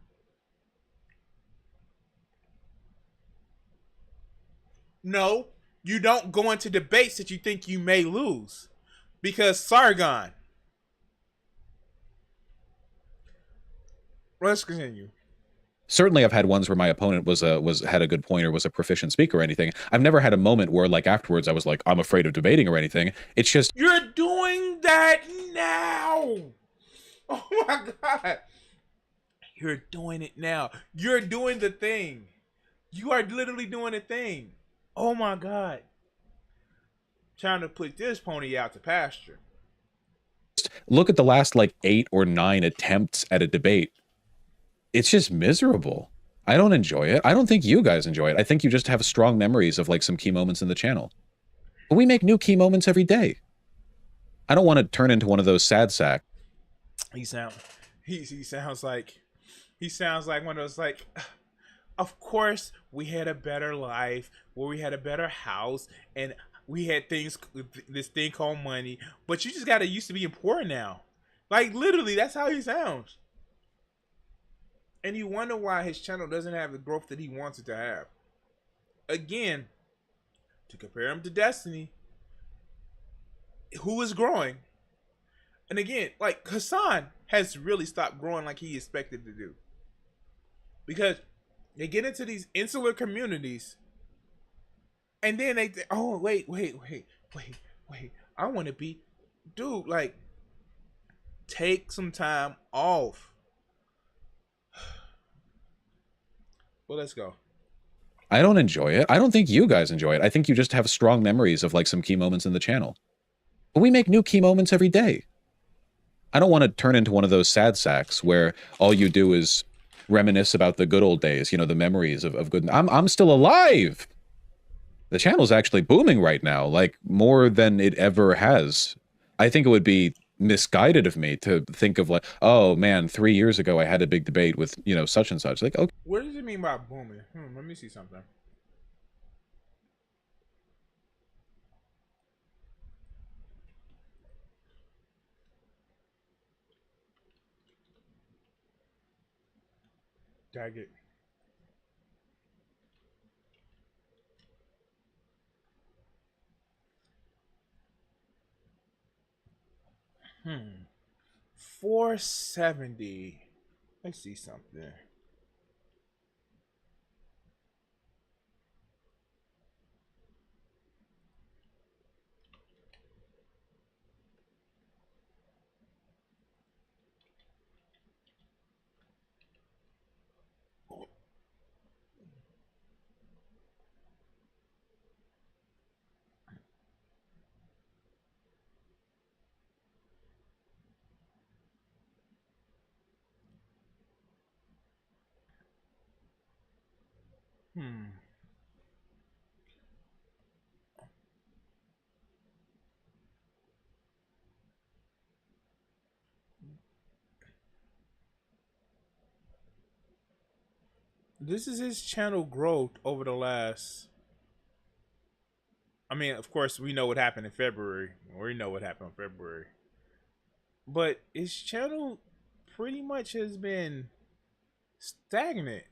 Speaker 2: No, you don't go into debates that you think you may lose. Because Sargon. Let's continue.
Speaker 3: Certainly I've had ones where my opponent had a good point or was a proficient speaker or anything. I've never had a moment where, like, afterwards I was like, I'm afraid of debating or anything. It's just...
Speaker 2: You're doing that now! Oh my God. You're doing it now. You're doing the thing. You are literally doing the thing. Oh my God. Trying to put this pony out to pasture.
Speaker 3: Look at the last, 8 or 9 attempts at a debate. It's just miserable. I don't enjoy it. I don't think you guys enjoy it. I think you just have strong memories of, some key moments in the channel. But we make new key moments every day. I don't want to turn into one of those sad sack.
Speaker 2: He sounds like one of those, of course we had a better life where we had a better house and we had this thing called money, but you just got to used to being poor now. Literally, that's how he sounds. And you wonder why his channel doesn't have the growth that he wants it to have. Again, to compare him to Destiny, who is growing. And again, like Hassan has really stopped growing like he expected to do. Because they get into these insular communities and then they think, oh, wait. I want to be, dude, like, take some time off. Well, let's go.
Speaker 3: I don't enjoy it. I don't think you guys enjoy it. I think you just have strong memories of like some key moments in the channel. But we make new key moments every day. I don't want to turn into one of those sad sacks where all you do is reminisce about the good old days, you know, the memories of good. I'm still alive. The channel's actually booming right now, like more than it ever has. I think it would be misguided of me to think of like, oh man, 3 years ago I had a big debate with, you know, such and such. Like, okay.
Speaker 2: What does it mean by booming? Let me see something. Dag it. Hmm. 470. Let's see something. This is his channel growth over the last. I mean, of course, we know what happened in February. We know what happened in February. But his channel pretty much has been stagnant.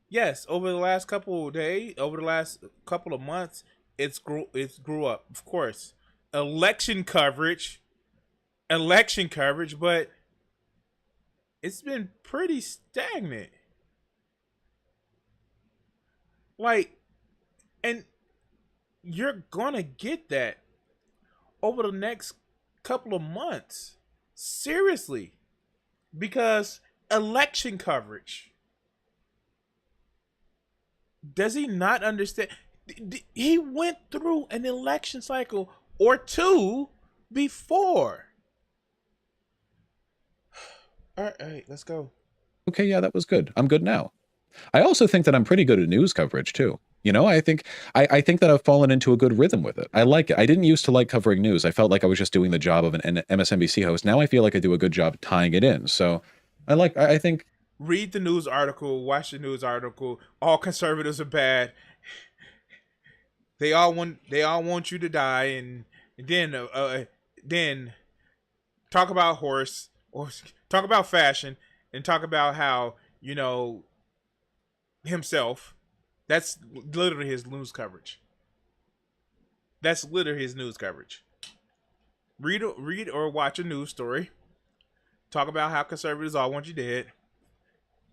Speaker 2: Yes, over the last couple of days, over the last couple of months, it's grew up. Of course, election coverage, but it's been pretty stagnant. Like, and you're gonna get that over the next couple of months. Seriously. Because election coverage. Does he not understand? He went through an election cycle or two before. All right, let's go.
Speaker 3: Okay, yeah, that was good. I'm good now. I also think that I'm pretty good at news coverage too. You know, I think that I've fallen into a good rhythm with it. I like it. I didn't used to like covering news. I felt like I was just doing the job of an MSNBC host. Now I feel like I do a good job tying it in. So I think
Speaker 2: read the news article, watch the news article. All conservatives are bad. They all want you to die, and then talk about horse or talk about fashion and talk about how, you know, himself. That's literally his news coverage. Read or watch a news story. Talk about how conservatives all want you dead.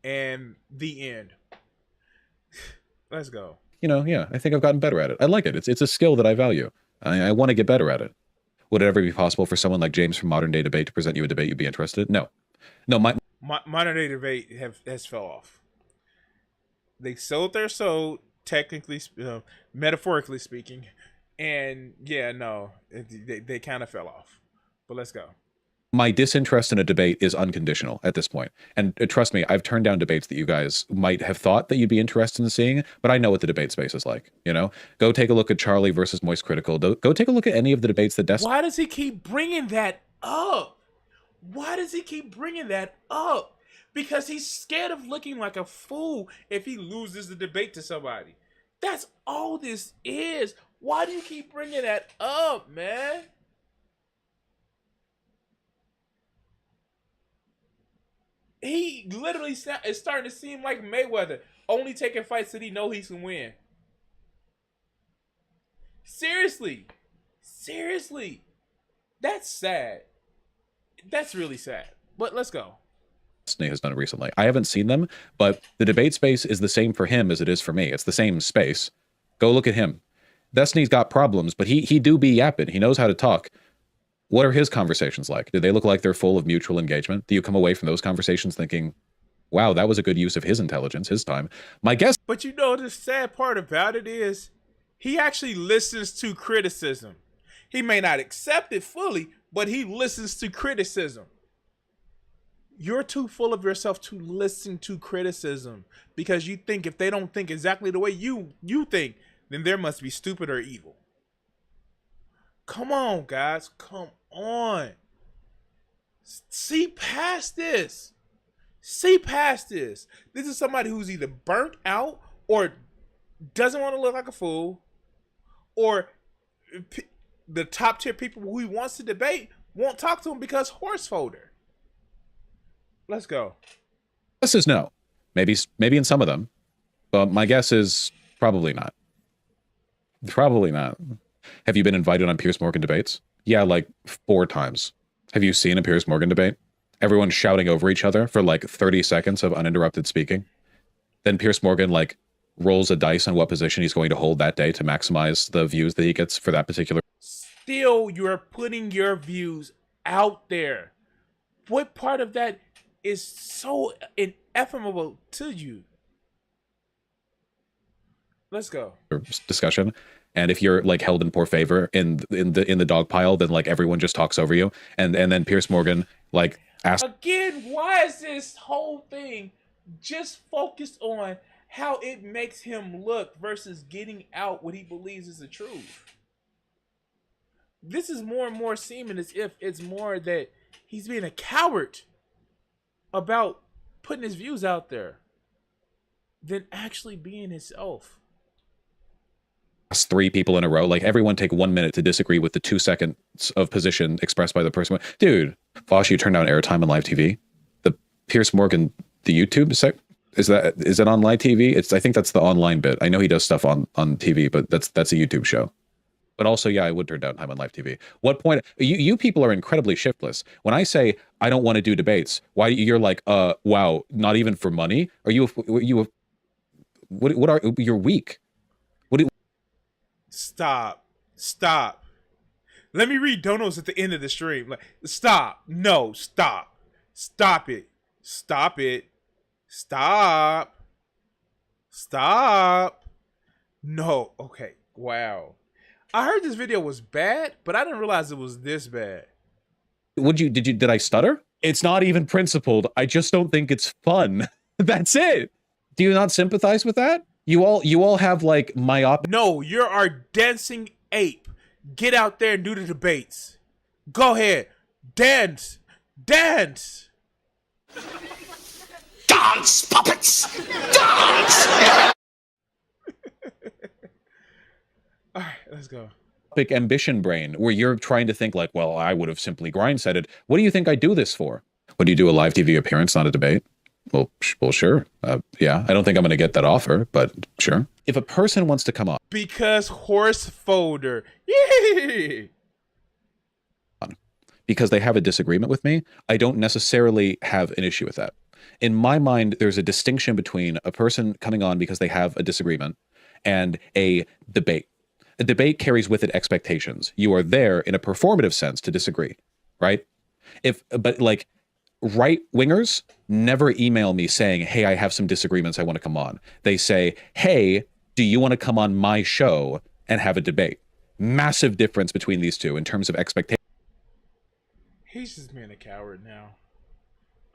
Speaker 2: And the end. Let's go.
Speaker 3: You know, yeah, I think I've gotten better at it. I like it. It's a skill that I value. I want to get better at it. Would it ever be possible for someone like James from Modern Day Debate to present you a debate you'd be interested in? No.
Speaker 2: Modern Day Debate has fell off. They sold their soul, technically, metaphorically speaking, and yeah, no, they kind of fell off. But let's go.
Speaker 3: My disinterest in a debate is unconditional at this point. And trust me, I've turned down debates that you guys might have thought that you'd be interested in seeing, but I know what the debate space is like, you know? Go take a look at Charlie versus Moist Critical. Go take a look at any of the debates that
Speaker 2: Why does he keep bringing that up? Because he's scared of looking like a fool if he loses the debate to somebody. That's all this is. Why do you keep bringing that up, man? He literally is starting to seem like Mayweather, only taking fights that he know he can win. Seriously. Seriously. That's sad. That's really sad. But let's go.
Speaker 3: Destiny has done recently. I haven't seen them, but the debate space is the same for him as it is for me. It's the same space. Go look at him. Destiny's got problems, but he do be yapping. He knows how to talk. What are his conversations like? Do they look like they're full of mutual engagement? Do you come away from those conversations thinking, wow, that was a good use of his intelligence, his time? My guess.
Speaker 2: But you know, the sad part about it is he actually listens to criticism. He may not accept it fully, but he listens to criticism. You're too full of yourself to listen to criticism because you think if they don't think exactly the way you think, then they must be stupid or evil. Come on, guys. Come on. See past this. See past this. This is somebody who's either burnt out or doesn't want to look like a fool, or the top tier people who he wants to debate won't talk to him because horse folder. Let's go.
Speaker 3: Guess is no. Maybe in some of them, but my guess is probably not. Probably not. Have you been invited on Piers Morgan debates? Yeah, like 4 times. Have you seen a Piers Morgan debate? Everyone shouting over each other for like 30 seconds of uninterrupted speaking. Then Piers Morgan like rolls a dice on what position he's going to hold that day to maximize the views that he gets for that particular.
Speaker 2: Still, you're putting your views out there. What part of that is so ineffable to you? Let's go.
Speaker 3: Discussion. And if you're like held in poor favor in the dog pile, then like everyone just talks over you. And then Piers Morgan like asks
Speaker 2: again, why is this whole thing just focused on how it makes him look versus getting out what he believes is the truth? This is more and more seeming as if it's more that he's being a coward about putting his views out there than actually being himself.
Speaker 3: 3 people in a row, like everyone take 1 minute to disagree with the 2 seconds of position expressed by the person. Dude, Vaush, you turned down airtime on live TV. The Piers Morgan, the YouTube site, is it on live TV? I think that's the online bit. I know he does stuff on TV, but that's a YouTube show. But also, yeah, I would turn down time on live TV. What point? You people are incredibly shiftless. When I say I don't want to do debates, why you're like, wow, not even for money? Are you what are you're weak?
Speaker 2: Stop. Let me read donos at the end of the stream. Like, stop. No, stop. Stop it. Stop. No. Okay. Wow. I heard this video was bad, but I didn't realize it was this bad.
Speaker 3: Did I stutter? It's not even principled. I just don't think it's fun. That's it. Do you not sympathize with that? You all have like myopic.
Speaker 2: No, you're our dancing ape. Get out there and do the debates. Go ahead. Dance. Dance, puppets. Dance. All right, let's go.
Speaker 3: Ambition brain where you're trying to think like, well, I would have simply grindsetted. What do you think I do this for? Would you do a live TV appearance, not a debate? Well, sure. Yeah, I don't think I'm going to get that offer, but sure. If a person wants to come on.
Speaker 2: Because horse folder. Yay!
Speaker 3: Because they have a disagreement with me, I don't necessarily have an issue with that. In my mind, there's a distinction between a person coming on because they have a disagreement and a debate. A debate carries with it expectations. You are there in a performative sense to disagree, right? But like right-wingers never email me saying, hey, I have some disagreements, I want to come on. They say, hey, do you want to come on my show and have a debate? Massive difference between these two in terms of expectations.
Speaker 2: He's just being a coward now.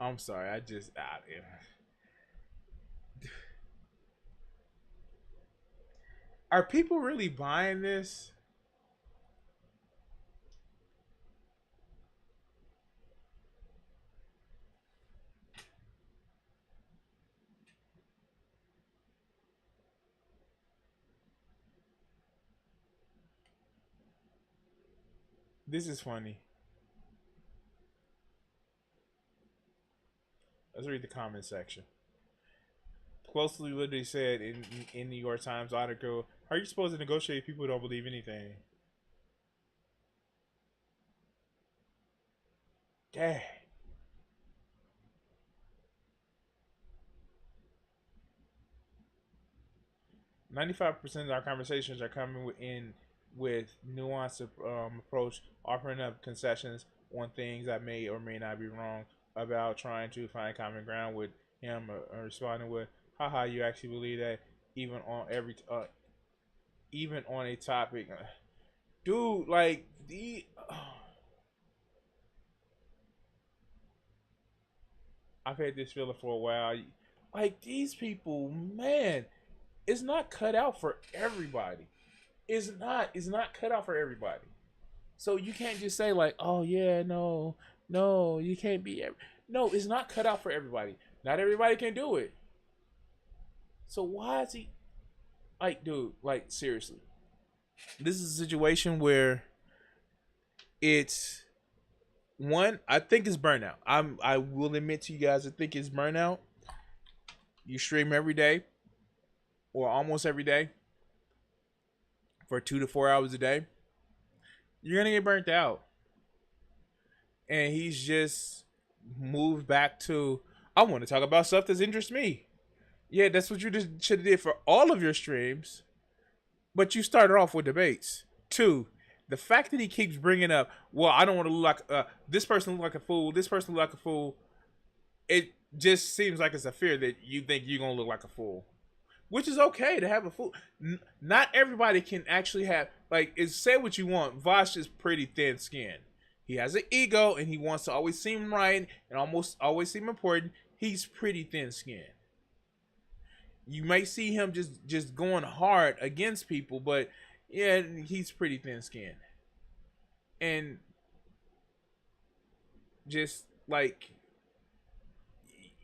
Speaker 2: I'm sorry, Are people really buying this? This is funny. Let's read the comment section. Closely literally said in New York Times article, How are you supposed to negotiate if people who don't believe anything? Dang. "95% of our conversations are coming in with nuanced approach, offering up concessions on things that may or may not be wrong about trying to find common ground with him, or responding with, haha, you actually believe that even on even on a topic." Dude, like, I've had this feeling for a while. Like, these people, man, it's not cut out for everybody. It's not cut out for everybody. So you can't just say like, oh yeah, no, you can't be. No, it's not cut out for everybody. Not everybody can do it. So why is he, like, dude, like, seriously? This is a situation where it's one, I think it's burnout. I will admit to you guys, I think it's burnout. You stream every day or almost every day for 2 to 4 hours a day, you're gonna get burnt out. And he's just moved back to, I want to talk about stuff that interests me. Yeah, that's what you just should have did for all of your streams. But you started off with debates. 2, the fact that he keeps bringing up, well, I don't want to look like, this person look like a fool, this person look like a fool. It just seems like it's a fear that you think you're going to look like a fool. Which is okay to have a fool. Not everybody can actually have, like, say what you want. Vaush is pretty thin skinned. He has an ego and he wants to always seem right and almost always seem important. He's pretty thin skinned. You may see him just going hard against people, but yeah, he's pretty thin skinned. And just like,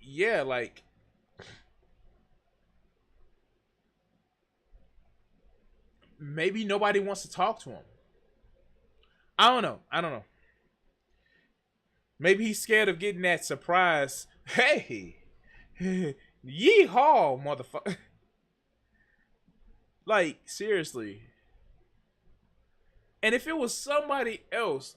Speaker 2: yeah, like, maybe nobody wants to talk to him. I don't know. Maybe he's scared of getting that surprise. Hey, yeehaw, motherfucker. Like, seriously. And if it was somebody else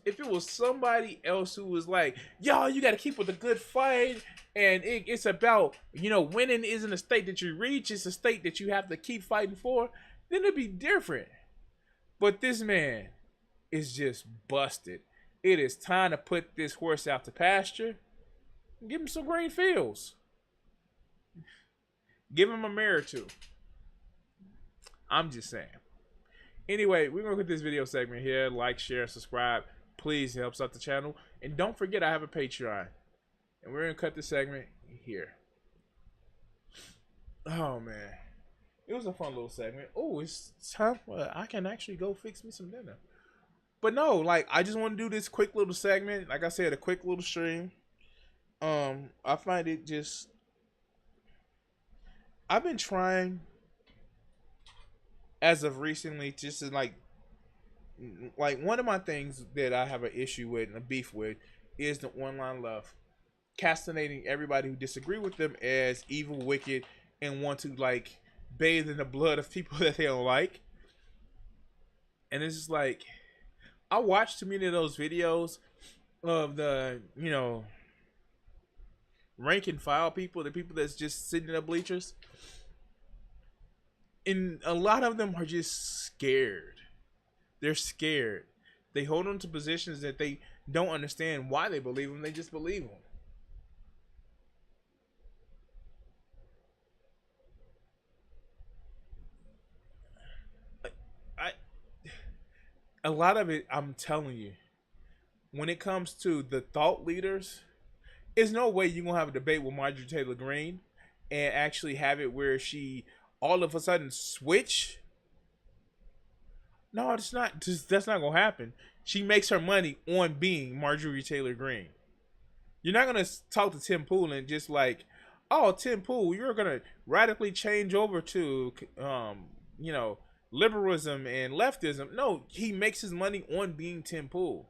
Speaker 2: who was like, yo, you got to keep with a good fight, and it's about, winning isn't a state that you reach, it's a state that you have to keep fighting for, then it'd be different. But this man is just busted. It is time to put this horse out to pasture. Give him some green fields. Give him a mirror too. I'm just saying. Anyway, we're going to put this video segment here. Like, share, subscribe. Please, it helps out the channel. And don't forget, I have a Patreon. And we're going to cut this segment here. Oh, man. It was a fun little segment. Oh, it's time. I can actually go fix me some dinner. But no, like, I just want to do this quick little segment. Like I said, a quick little stream. I find it just... I've been trying, as of recently, just to like one of my things that I have an issue with and a beef with is the online love. Castrating everybody who disagree with them as evil, wicked, and want to, like, bathe in the blood of people that they don't like. And it's just like, I watched too many of those videos of the, rank and file people, the people that's just sitting in the bleachers. And a lot of them are just scared. They're scared. They hold on to positions that they don't understand why they believe them. They just believe them. A lot of it, I'm telling you, when it comes to the thought leaders, there's no way you're going to have a debate with Marjorie Taylor Greene and actually have it where she all of a sudden switch. No, it's not. That's not going to happen. She makes her money on being Marjorie Taylor Greene. You're not going to talk to Tim Pool and just like, oh, Tim Pool, you're going to radically change over to, liberalism and leftism. No, he makes his money on being Tim Pool.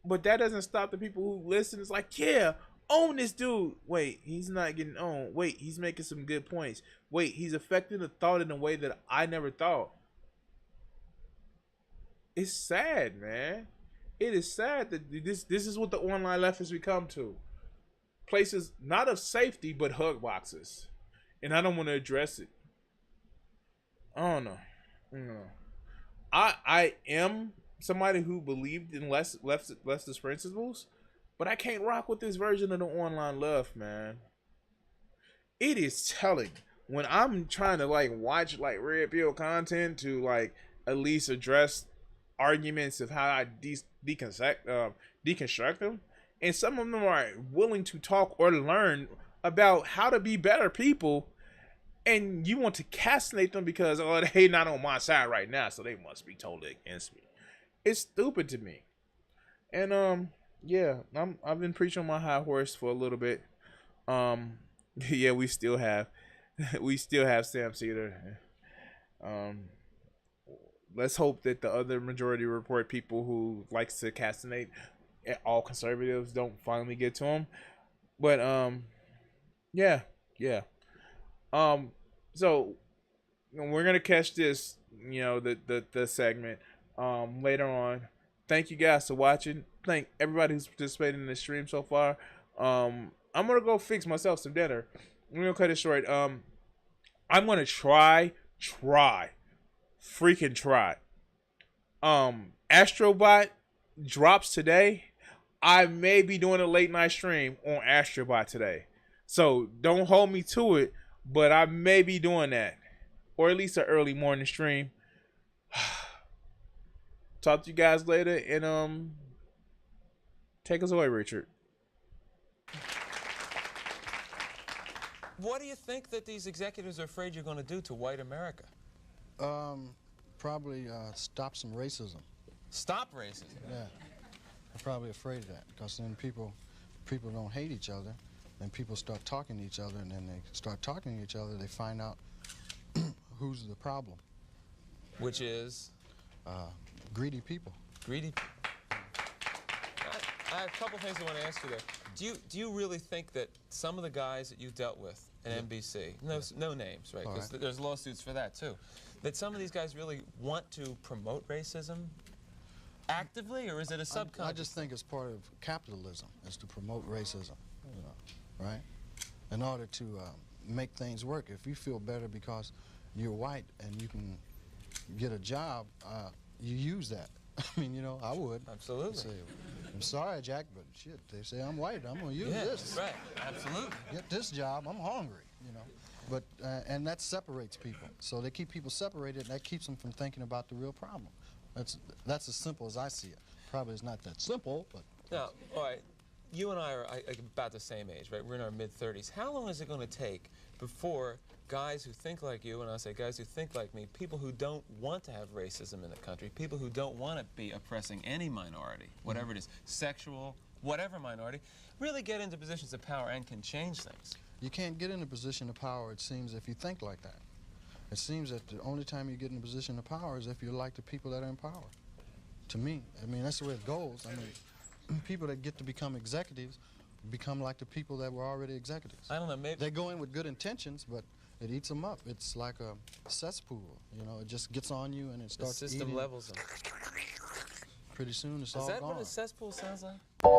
Speaker 2: But that doesn't stop the people who listen. It's like, yeah, own this dude. Wait, he's not getting owned. Wait, he's making some good points. Wait, he's affecting the thought in a way that I never thought. It's sad, man. It is sad that this is what the online left has become to. Places not of safety, but hug boxes. And I don't want to address it. I don't know. I am somebody who believed in leftist principles, but I can't rock with this version of the online left, man. It is telling when I'm trying to like watch like red pill content to like at least address arguments of how I deconstruct them, and some of them are willing to talk or learn about how to be better people, and you want to castrate them because they not on my side right now, so they must be totally against me. It's stupid to me. And yeah, I've been preaching on my high horse for a little bit. Yeah, we still have Sam Cedar. Let's hope that the other majority report people who likes to castrate all conservatives don't finally get to him. But yeah. So we're gonna catch this, the segment later on. Thank you guys for watching. Thank everybody who's participated in the stream so far. I'm gonna go fix myself some dinner. I'm gonna cut it short. I'm gonna try. Astrobot drops today. I may be doing a late night stream on Astrobot today, so don't hold me to it, but I may be doing that, or at least an early morning stream. Talk to you guys later, and take us away, Richard.
Speaker 6: What do you think that these executives are afraid you're going to do to white America?
Speaker 7: Probably stop some racism.
Speaker 6: Stop racism?
Speaker 7: Yeah, I'm probably afraid of that, because then people don't hate each other, then people start talking to each other, and then they start talking to each other, they find out who's the problem.
Speaker 6: Which is?
Speaker 7: Greedy people.
Speaker 6: Greedy people. I have a couple things I want to ask you there. Do you really think that some of the guys that you dealt with at NBC, no names, right? Because there's lawsuits for that too, that some of these guys really want to promote racism actively, or is it a subconscious?
Speaker 7: I just think it's part of capitalism, is to promote racism, right? In order to make things work. If you feel better because you're white and you can get a job, you use that. I mean, I would.
Speaker 6: Absolutely.
Speaker 7: Say, I'm sorry, Jack, but shit, they say I'm white. I'm going to use this.
Speaker 6: Right. Absolutely.
Speaker 7: Get this job. I'm hungry, But, and that separates people. So they keep people separated, and that keeps them from thinking about the real problem. That's as simple as I see it. Probably it's not that simple, but...
Speaker 6: Now, all right, you and I are about the same age, right? We're in our mid-30s. How long is it going to take before guys who think like you, and I say guys who think like me, people who don't want to have racism in the country, people who don't want to be oppressing any minority, whatever it is, sexual, whatever minority, really get into positions of power and can change things?
Speaker 7: You can't get in a position of power, it seems, if you think like that. It seems that the only time you get in a position of power is if you're like the people that are in power. To me, I mean, that's the way it goes. I mean, people that get to become executives become like the people that were already executives.
Speaker 6: I don't know, maybe...
Speaker 7: They go in with good intentions, but it eats them up. It's like a cesspool, it just gets on you and it starts
Speaker 6: the system
Speaker 7: eating.
Speaker 6: Levels them.
Speaker 7: Pretty soon it's all gone.
Speaker 6: Is that what a cesspool sounds like?
Speaker 7: Yes.